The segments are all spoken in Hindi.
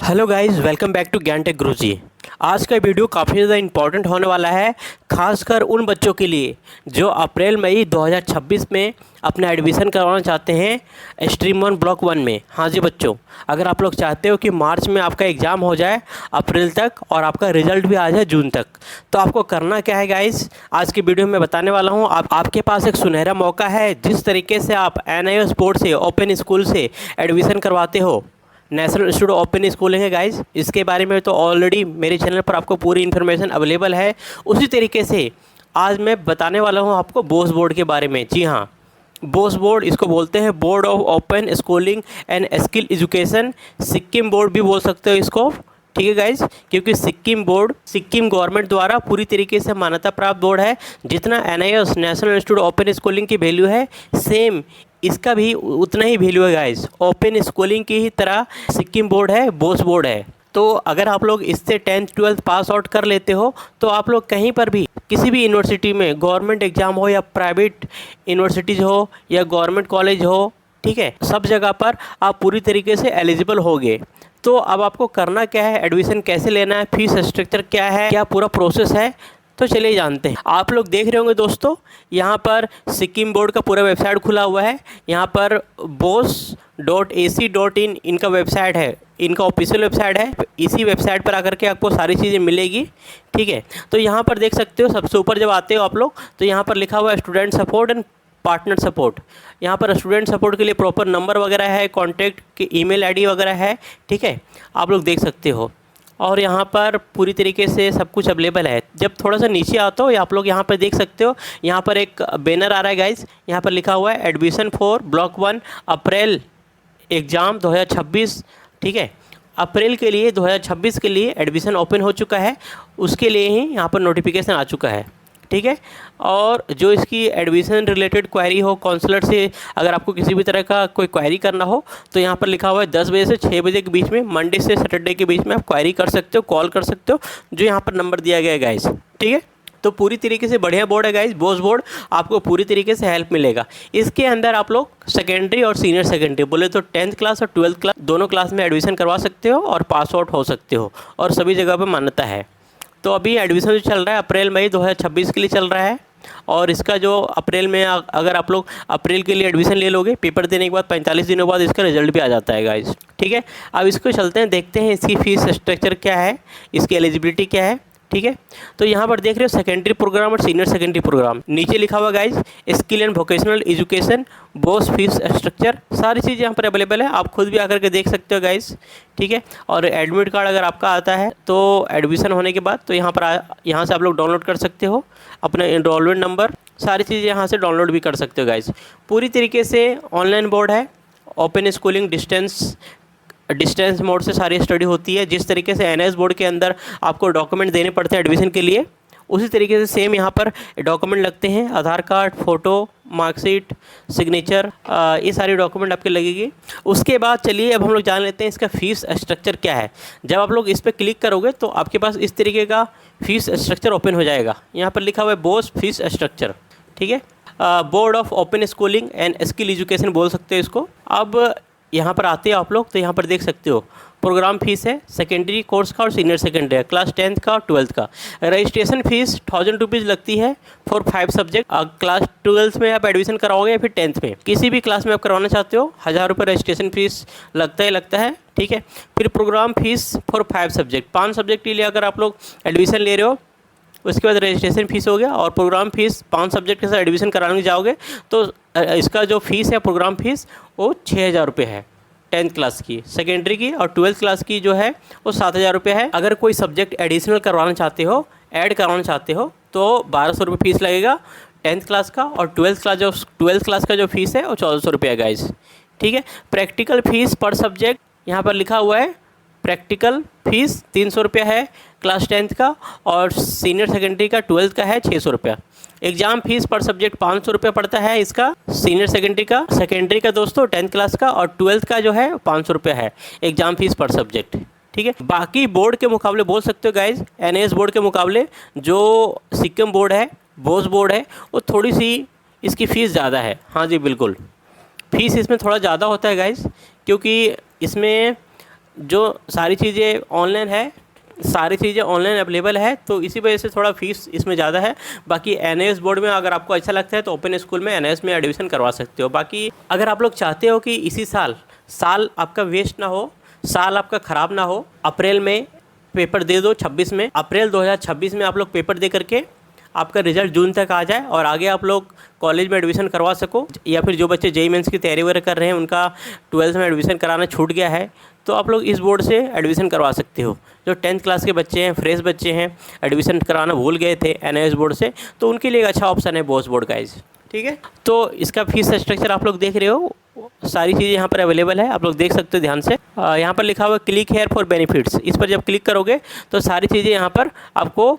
Hello guys, welcome back to Gyan tech Guruji. आज का वीडियो काफ़ी ज़्यादा इंपॉर्टेंट होने वाला है, खासकर उन बच्चों के लिए जो अप्रैल मई 2026 में अपना एडमिशन करवाना चाहते हैं स्ट्रीम 1 ब्लॉक 1 में। हाँ जी बच्चों, अगर आप लोग चाहते हो कि मार्च में आपका एग्ज़ाम हो जाए अप्रैल तक और आपका रिजल्ट भी आ जाए जून तक, तो आपको करना क्या है गाइस, आज की वीडियो में बताने वाला हूँ। आपके पास एक सुनहरा मौका है। जिस तरीके से आप NIOS बोर्ड से ओपन स्कूल से एडमिशन करवाते हो, नेशनल इंस्टीट्यूट ओपन स्कूलिंग है गाइज, इसके बारे में तो ऑलरेडी मेरे चैनल पर आपको पूरी इन्फॉर्मेशन अवेलेबल है। उसी तरीके से आज मैं बताने वाला हूँ आपको बोस बोर्ड के बारे में। जी हाँ, बोस बोर्ड इसको बोलते हैं, board of open schooling and skill education. Sikkim board भी बोल सकते हो इसको, ठीक है गाइज, क्योंकि सिक्किम बोर्ड सिक्किम गवर्नमेंट द्वारा पूरी तरीके से मान्यता प्राप्त बोर्ड है। जितना NIOS national institute open schooling की वैल्यू है, सेम इसका भी उतना ही वैल्यू है गाइज। ओपन स्कूलिंग की ही तरह सिक्किम बोर्ड है, बोस बोर्ड है। तो अगर आप लोग इससे 10th 12th पास आउट कर लेते हो तो आप लोग कहीं पर भी किसी भी यूनिवर्सिटी में, गवर्नमेंट एग्ज़ाम हो या प्राइवेट यूनिवर्सिटीज़ हो या गवर्नमेंट कॉलेज हो, ठीक है, सब जगह पर आप पूरी तरीके से एलिजिबल होगे। तो अब आपको करना क्या है, एडमिशन कैसे लेना है, फीस स्ट्रक्चर क्या है, क्या पूरा प्रोसेस है, तो चलिए जानते हैं। आप लोग देख रहे होंगे दोस्तों, यहाँ पर सिक्किम बोर्ड का पूरा वेबसाइट खुला हुआ है। यहाँ पर bos.ac.in इनका वेबसाइट है, इनका ऑफिशियल वेबसाइट है। इसी वेबसाइट पर आकर के आपको सारी चीज़ें मिलेगी, ठीक है। तो यहाँ पर देख सकते हो, सबसे ऊपर जब आते हो आप लोग तो यहाँ पर लिखा हुआ है student support and partner support. यहाँ पर स्टूडेंट सपोर्ट के लिए प्रॉपर नंबर वगैरह है, कॉन्टैक्ट की ईमेल ID वगैरह है, ठीक है, आप लोग देख सकते हो। और यहाँ पर पूरी तरीके से सब कुछ अवेलेबल है। जब थोड़ा सा नीचे आता हो आप लोग यहाँ पर देख सकते हो, यहाँ पर एक बैनर आ रहा है गाइज, यहाँ पर लिखा हुआ है admission for block 1 April exam 2026, ठीक है। अप्रैल के लिए 2026 के लिए एडमिशन ओपन हो चुका है, उसके लिए ही यहाँ पर नोटिफिकेशन आ चुका है, ठीक है। और जो इसकी एडमिशन रिलेटेड क्वेरी हो, काउंसलर से अगर आपको किसी भी तरह का कोई क्वेरी करना हो तो यहाँ पर लिखा हुआ है 10 बजे से 6 बजे के बीच में, मंडे से सैटरडे के बीच में आप क्वेरी कर सकते हो, कॉल कर सकते हो, जो यहाँ पर नंबर दिया गया है गाइस, ठीक है। तो पूरी तरीके से बढ़िया बोर्ड है गाइस, बोस बोर्ड, आपको पूरी तरीके से हेल्प मिलेगा। इसके अंदर आप लोग सेकेंडरी और सीनियर सेकेंडरी बोले तो 10th क्लास और 12th क्लास दोनों क्लास में एडमिशन करवा सकते हो और पास आउट हो सकते हो, और सभी जगह पर मान्यता है। तो अभी एडमिशन जो चल रहा है अप्रैल मई 2026 के लिए चल रहा है, और इसका जो अप्रैल में अगर आप लोग अप्रैल के लिए एडमिशन ले लोगे, पेपर देने के बाद 45 दिनों बाद इसका रिजल्ट भी आ जाता है गाइस, ठीक है। अब इसको चलते हैं, देखते हैं इसकी फ़ीस स्ट्रक्चर क्या है, इसकी एलिजिबिलिटी क्या है, ठीक है। तो यहाँ पर देख रहे हो सेकेंडरी प्रोग्राम और सीनियर सेकेंडरी प्रोग्राम, नीचे लिखा हुआ guys skill and vocational education, Bose fees structure, सारी चीज़ यहाँ पर अवेलेबल है, आप खुद भी आकर के देख सकते हो गाइज, ठीक है। और एडमिट कार्ड अगर आपका आता है तो एडमिशन होने के बाद तो यहाँ से आप लोग डाउनलोड कर सकते हो अपना एनरोलमेंट नंबर, सारी चीज़ें यहाँ से डाउनलोड भी कर सकते हो गाइज। पूरी तरीके से ऑनलाइन बोर्ड है, ओपन स्कूलिंग डिस्टेंस मोड से सारी स्टडी होती है। जिस तरीके से NIOS बोर्ड के अंदर आपको डॉक्यूमेंट देने पड़ते हैं एडमिशन के लिए, उसी तरीके से सेम यहाँ पर डॉक्यूमेंट लगते हैं, आधार कार्ड, फ़ोटो, मार्कशीट, सिग्नेचर, ये सारी डॉक्यूमेंट आपके लगेगी। उसके बाद चलिए अब हम लोग जान लेते हैं इसका फ़ीस स्ट्रक्चर क्या है। जब आप लोग इस पर क्लिक करोगे तो आपके पास इस तरीके का फ़ीस स्ट्रक्चर ओपन हो जाएगा। यहाँ पर लिखा हुआ है बोस फीस स्ट्रक्चर, ठीक है, board of open schooling and skill education बोल सकते हो इसको। अब यहाँ पर आते हो आप लोग तो यहाँ पर देख सकते हो प्रोग्राम फीस है सेकेंडरी कोर्स का और सीनियर सेकेंडरी है, क्लास 10th का और 12th का। रजिस्ट्रेशन फीस 1000 रुपीज़ लगती है फॉर 5 सब्जेक्ट। क्लास 12th में आप एडमिशन कराओगे या फिर 10th में, किसी भी क्लास में आप करवाना चाहते हो, 1000 रुपये रजिस्ट्रेशन फीस लगता है, ठीक है। फिर program fees for 5 subject, 5 subject के लिए अगर आप लोग एडमिशन ले रहे हो, उसके बाद रजिस्ट्रेशन फीस हो गया, और प्रोग्राम फीस 5 सब्जेक्ट के साथ एडमिशन कराने जाओगे तो इसका जो फीस है प्रोग्राम फीस वो 6000 रुपये है 10th क्लास की। सेकेंडरी की और 12th क्लास की जो है वो 7000 रुपये है। अगर कोई सब्जेक्ट एडिशनल करवाना चाहते हो, ऐड करवाना चाहते हो, तो 1200 रुपये फीस लगेगा 10th क्लास का, और 12th क्लास का जो फीस है वो 1400 रुपये है गाइस, ठीक है। प्रैक्टिकल फ़ीस पर सब्जेक्ट यहाँ पर लिखा हुआ है, प्रैक्टिकल फ़ीस 300 रुपया है क्लास 10th का, और सीनियर सेकेंडरी का 12th का है 600 रुपया। एग्ज़ाम फीस पर सब्जेक्ट 500 रुपया पड़ता है इसका, सीनियर सेकेंडरी का दोस्तों 10th क्लास का, और 12th का जो है 500 रुपया है एग्ज़ाम फीस पर सब्जेक्ट, ठीक है। बाकी बोर्ड के मुकाबले बोल सकते हो गाइज, NIOS बोर्ड के मुकाबले जो सिक्किम बोर्ड है, बोस बोर्ड है, वो थोड़ी सी इसकी फ़ीस ज़्यादा है। हाँ जी बिल्कुल, फ़ीस इसमें थोड़ा ज़्यादा होता है गाइज, क्योंकि इसमें जो सारी चीज़ें ऑनलाइन है, सारी चीज़ें ऑनलाइन अवेलेबल है, तो इसी वजह से थोड़ा फीस इसमें ज़्यादा है। बाकी एनएएस बोर्ड में अगर आपको अच्छा लगता है तो ओपन स्कूल में एनएएस में एडमिशन करवा सकते हो। बाकी अगर आप लोग चाहते हो कि इसी साल आपका वेस्ट ना हो, साल आपका ख़राब ना हो, अप्रैल में पेपर दे दो 26 में, अप्रैल 2026 में आप लोग पेपर दे करके आपका रिजल्ट जून तक आ जाए और आगे आप लोग कॉलेज में एडमिशन करवा सको, या फिर जो बच्चे जेईई मेंस की तैयारी वगैरह कर रहे हैं उनका 12th में एडमिशन कराना छूट गया है तो आप लोग इस बोर्ड से एडमिशन करवा सकते हो। जो 10th क्लास के बच्चे हैं, फ्रेश बच्चे हैं, एडमिशन कराना भूल गए थे एनआईएस बोर्ड से, तो उनके लिए एक अच्छा ऑप्शन है बोस बोर्ड गाइज। ठीक है, तो इसका फीस स्ट्रक्चर आप लोग देख रहे हो, सारी चीज़ें यहाँ पर अवेलेबल है, आप लोग देख सकते हो ध्यान से। यहाँ पर लिखा हुआ क्लिक हेयर फॉर बेनिफिट्स, इस पर जब क्लिक करोगे तो सारी चीज़ें यहाँ पर आपको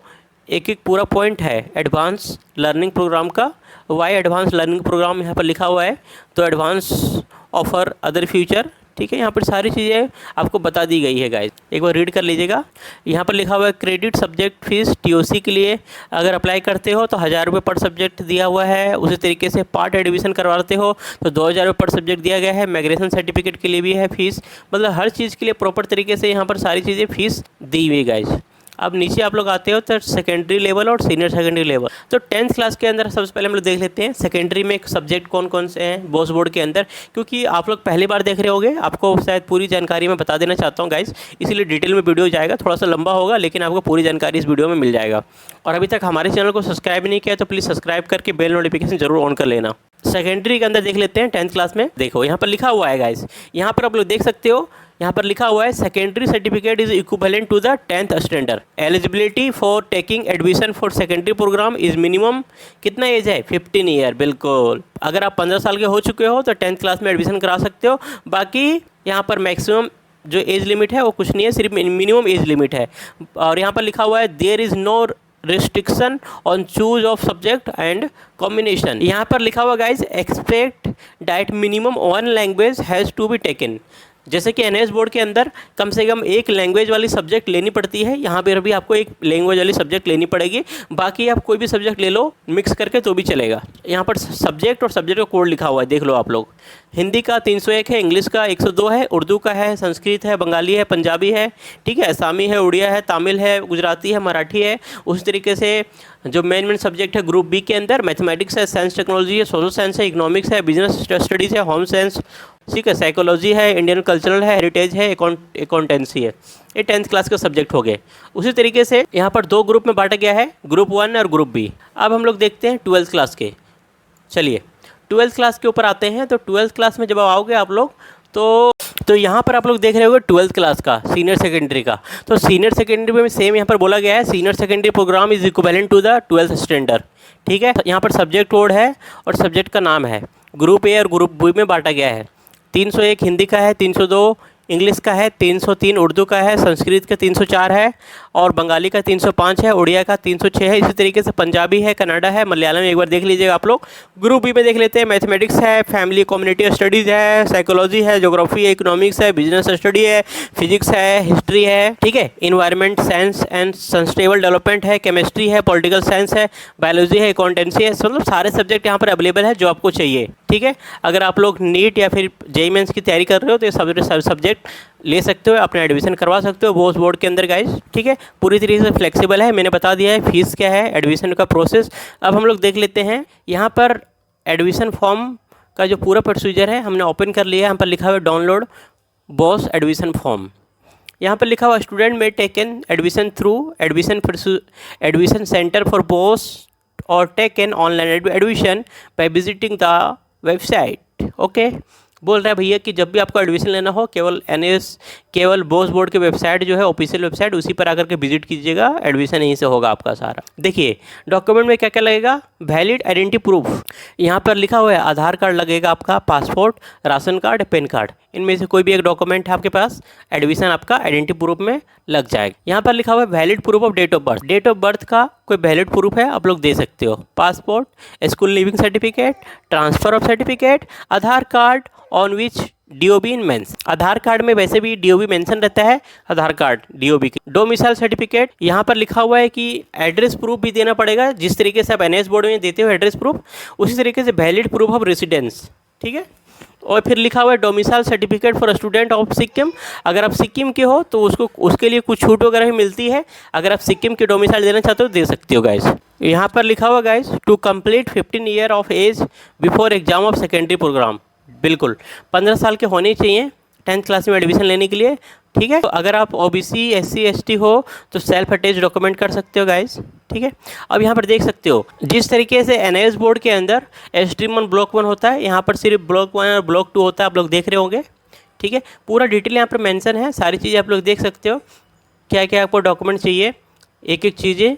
एक एक पूरा पॉइंट है एडवांस लर्निंग प्रोग्राम का। वाई एडवांस लर्निंग प्रोग्राम यहाँ पर लिखा हुआ है, तो एडवांस ऑफर अदर फ्यूचर, ठीक है, यहाँ पर सारी चीज़ें आपको बता दी गई है गाइज, एक बार रीड कर लीजिएगा। यहाँ पर लिखा हुआ है क्रेडिट सब्जेक्ट फीस टीओसी के लिए अगर अप्लाई करते हो तो 1000 रुपये पर सब्जेक्ट दिया हुआ है। उसी तरीके से पार्ट एडमिशन करवाते हो तो 2000 रुपये पर सब्जेक्ट दिया गया है। माइग्रेशन सर्टिफिकेट के लिए भी है फीस, मतलब हर चीज़ के लिए प्रॉपर तरीके से यहाँ पर सारी चीज़ें फीस दी हुई गाइज। अब नीचे आप लोग आते हो तो सेकेंडरी लेवल और सीनियर सेकेंडरी लेवल। तो 10th क्लास के अंदर सबसे पहले हम लोग देख लेते हैं सेकेंडरी में सब्जेक्ट कौन कौन से हैं बोस बोर्ड के अंदर, क्योंकि आप लोग पहली बार देख रहे होंगे, आपको शायद पूरी जानकारी मैं बता देना चाहता हूँ गाइस, इसीलिए डिटेल में वीडियो जाएगा, थोड़ा सा लंबा होगा लेकिन आपको पूरी जानकारी इस वीडियो में मिल जाएगा। और अभी तक हमारे चैनल को सब्सक्राइब नहीं किया तो प्लीज़ सब्सक्राइब करके बेल नोटिफिकेशन जरूर ऑन कर लेना। सेकेंडरी के अंदर देख लेते हैं 10th क्लास में। देखो यहाँ पर लिखा हुआ है गाइस, यहाँ पर आप लोग देख सकते हो, यहाँ पर लिखा हुआ है secondary certificate is equivalent to the 10th standard. Eligibility for taking admission for secondary program is minimum कितना एज है 15 ईयर। बिल्कुल, अगर आप 15 साल के हो चुके हो तो 10th क्लास में एडमिशन करा सकते हो। बाकी यहाँ पर मैक्सिमम जो एज लिमिट है वो कुछ नहीं है, सिर्फ मिनिमम एज लिमिट है। और यहाँ पर लिखा हुआ है there is no restriction on choose of subject and combination. यहाँ पर लिखा हुआ guys expect that minimum 1 language has to be taken. जैसे कि एनएएस बोर्ड के अंदर कम से कम एक लैंग्वेज वाली सब्जेक्ट लेनी पड़ती है, यहाँ पर भी आपको एक लैंग्वेज वाली सब्जेक्ट लेनी पड़ेगी। बाकी आप कोई भी सब्जेक्ट ले लो मिक्स करके तो भी चलेगा। यहाँ पर सब्जेक्ट और सब्जेक्ट का कोड लिखा हुआ है, देख लो आप लोग। हिंदी का 301 है, इंग्लिश का 102 है, उर्दू का है, संस्कृत है, बंगाली है, पंजाबी है, ठीक है, असमी है, उड़िया है, तमिल है, गुजराती है, मराठी है। उस तरीके से जो मेन सब्जेक्ट है ग्रुप बी के अंदर मैथमेटिक्स है, साइंस टेक्नोलॉजी है, सोशल साइंस है, इकोनॉमिक्स है, बिजनेस स्टडीज़ है, होम साइंस, ठीक है, साइकोलॉजी है, इंडियन कल्चरल है, हेरिटेज है, अकाउंटेंसी है। ये 10th क्लास के सब्जेक्ट हो गए। उसी तरीके से यहाँ पर 2 ग्रुप में बांटा गया है, ग्रुप 1 और ग्रुप बी। अब हम लोग देखते हैं 12th क्लास के। चलिए 12th क्लास के ऊपर आते हैं। तो 12th क्लास में जब आओगे आप लोग तो यहाँ पर आप लोग देख रहे होंगे 12th क्लास का सीनियर सेकेंडरी का। तो सीनियर सेकेंडरी में सेम यहाँ पर बोला गया है senior secondary program is equivalent to the 12th standard, ठीक है। यहाँ पर सब्जेक्ट कोड है और सब्जेक्ट का नाम है। ग्रुप ए और ग्रुप बी में बांटा गया है। 301 हिंदी का है, 302 इंग्लिश का है, 303 उर्दू का है, संस्कृत का 304 है और बंगाली का 305 है, उड़िया का 306 है। इसी तरीके से पंजाबी है, कन्नड़ा है, मलयालम एक बार देख लीजिएगा आप लोग। ग्रुप बी में देख लेते हैं मैथमेटिक्स है, फैमिली कम्युनिटी स्टडीज़ है, साइकोलॉजी है, ज्योग्राफी है, इकोनॉमिक्स है, बिजनेस स्टडी है, फिजिक्स है, हिस्ट्री है, ठीक है, environment science and sustainable development है, केमिस्ट्री है, पॉलिटिकल साइंस है, बायोलॉजी है, अकाउंटेंसी है। मतलब सारे सब्जेक्ट यहाँ पर अवेलेबल है जो आपको चाहिए, ठीक है। अगर आप लोग नीट या फिर जेईई मेंस की तैयारी कर रहे हो तो ये सब्जेक्ट ले सकते हो, अपना एडमिशन करवा सकते हो बोस बोर्ड के अंदर गाइज, ठीक है। पूरी तरीके से फ्लेक्सिबल है, मैंने बता दिया है फीस क्या है, एडमिशन का प्रोसेस। अब हम लोग देख लेते हैं यहाँ पर एडमिशन फॉर्म का जो पूरा प्रोसीजर है हमने ओपन कर लिया है। यहाँ पर लिखा हुआ है डाउनलोड बोस एडमिशन फॉर्म। यहाँ पर लिखा हुआ स्टूडेंट में taken admission through admission centre for both और taken online admission by visiting the website. Okay, बोल रहा है भैया कि जब भी आपको एडमिशन लेना हो केवल बोस बोर्ड के वेबसाइट जो है ऑफिशियल वेबसाइट उसी पर आकर के विजिट कीजिएगा, एडमिशन यहीं से होगा आपका सारा। देखिए डॉक्यूमेंट में क्या क्या लगेगा, वैलिड आइडेंटिटी प्रूफ यहाँ पर लिखा हुआ है, आधार कार्ड लगेगा आपका, passport, ration card, PAN card, इनमें से कोई भी एक डॉक्यूमेंट है आपके पास, एडमिशन आपका आइडेंटिटी प्रूफ में लग जाएगा। यहाँ पर लिखा हुआ है valid proof of date of birth, date of birth का कोई वैलिड प्रूफ है आप लोग दे सकते हो, passport, school leaving certificate, transfer of certificate, Aadhaar card on which DOB mentions, Aadhaar card में वैसे भी डीओबी मेंशन रहता है, आधार कार्ड डीओबी की, डोमिसाइल सर्टिफिकेट। यहाँ पर लिखा हुआ है कि एड्रेस प्रूफ भी देना पड़ेगा, जिस तरीके से आप एनएएस बोर्ड में देते हो एड्रेस प्रूफ उसी तरीके से वैलिड प्रूफ ऑफ रेसिडेंस, ठीक है। और फिर लिखा हुआ है domicile certificate for student of Sikkim. अगर आप सिक्किम के हो तो उसके लिए कुछ छूट वगैरह भी मिलती है। अगर आप सिक्किम के डोमिसाइल देना चाहते हो दे सकते हो गाइस। यहाँ पर लिखा हुआ guys to complete 15 year of age before exam of secondary program. बिल्कुल 15 साल के होने चाहिए 10th क्लास में एडमिशन लेने के लिए, ठीक है। तो अगर आप OBC SC ST हो तो सेल्फ अटैच डॉक्यूमेंट कर सकते हो गाइस, ठीक है। अब यहाँ पर देख सकते हो जिस तरीके से NIS बोर्ड के अंदर स्ट्रीम 1 ब्लॉक 1 होता है, यहाँ पर सिर्फ ब्लॉक 1 और ब्लॉक 2 होता है, आप लोग देख रहे होंगे, ठीक है। पूरा डिटेल यहाँ पर मेंशन है, सारी चीज़ें आप लोग देख सकते हो, क्या क्या आपको डॉक्यूमेंट चाहिए, एक एक चीज़ें,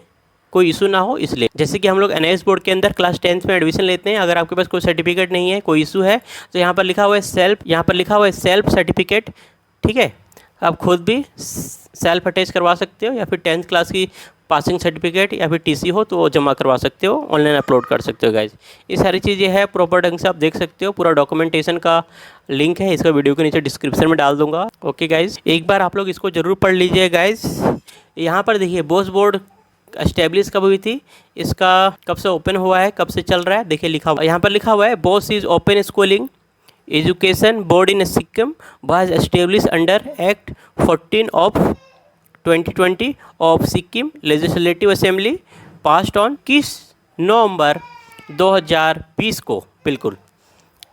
कोई इशू ना हो इसलिए। जैसे कि हम लोग NIS बोर्ड के अंदर क्लास 10th में एडमिशन लेते हैं, अगर आपके पास कोई सर्टिफिकेट नहीं है, कोई इशू है, तो यहाँ पर लिखा हुआ है सेल्फ सर्टिफिकेट, ठीक है। आप खुद भी सेल्फ अटैच करवा सकते हो या फिर 10th क्लास की पासिंग सर्टिफिकेट या फिर TC हो तो वो जमा करवा सकते हो, ऑनलाइन अपलोड कर सकते हो गाइज। ये सारी चीज़ें हैं प्रॉपर ढंग से आप देख सकते हो। पूरा डॉक्यूमेंटेशन का लिंक है, इसका वीडियो के नीचे डिस्क्रिप्शन में डाल दूंगा। ओके गाइज, एक बार आप लोग इसको ज़रूर पढ़ लीजिए गाइज। यहाँ पर देखिए बोस बोर्ड एस्टेब्लिश कब हुई थी, इसका कब से ओपन हुआ है, कब से चल रहा है, देखिए लिखा हुआ है, यहाँ पर लिखा हुआ है Bose is open schooling education board in Sikkim was establish under act 14 of 2020 of Sikkim legislative assembly passed on 21 नवंबर 2020 को। बिल्कुल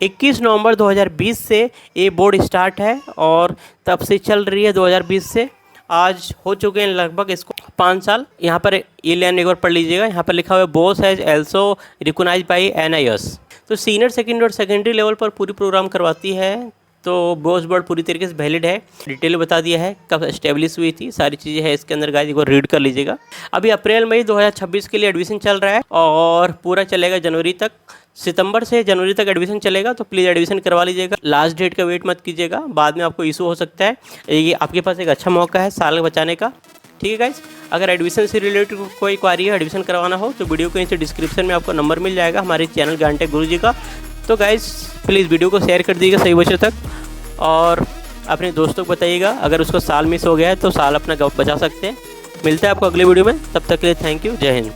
21 नवंबर 2020 से ये बोर्ड स्टार्ट है और तब से चल रही है 2020 से। आज हो चुके हैं लगभग इसको 5 साल। यहाँ पर ये लाइन एक बार पढ़ लीजिएगा, यहाँ पर लिखा हुआ है BOSE has also recognized by NIS। तो सीनियर सेकेंडरी और सेकेंडरी लेवल पर पूरी प्रोग्राम करवाती है, तो बोस बोर्ड पूरी तरीके से वैलिड है। डिटेल बता दिया है कब एस्टेब्लिश हुई थी, सारी चीज़ें हैं इसके अंदर गाइस, एक बार रीड कर लीजिएगा। अभी अप्रैल मई 2026 के लिए एडमिशन चल रहा है और पूरा चलेगा जनवरी तक, सितंबर से जनवरी तक एडमिशन चलेगा, तो प्लीज़ एडमिशन करवा लीजिएगा। लास्ट डेट का वेट मत कीजिएगा, बाद में आपको इशू हो सकता है। ये आपके पास एक अच्छा मौका है साल बचाने का, ठीक है गाइस। अगर एडमिशन से रिलेटेड कोई क्वारी है, एडमिशन करवाना हो तो वीडियो के नीचे डिस्क्रिप्शन में आपको नंबर मिल जाएगा हमारे चैनल गांटे गुरुजी का। तो गाइस प्लीज़ वीडियो को शेयर कर दीजिएगा सही बच्चों तक और अपने दोस्तों को बताइएगा। अगर उसको साल मिस हो गया है तो साल अपना बचा सकते हैं। मिलता है आपको अगले वीडियो में, तब तक के लिए थैंक यू, जय हिंद।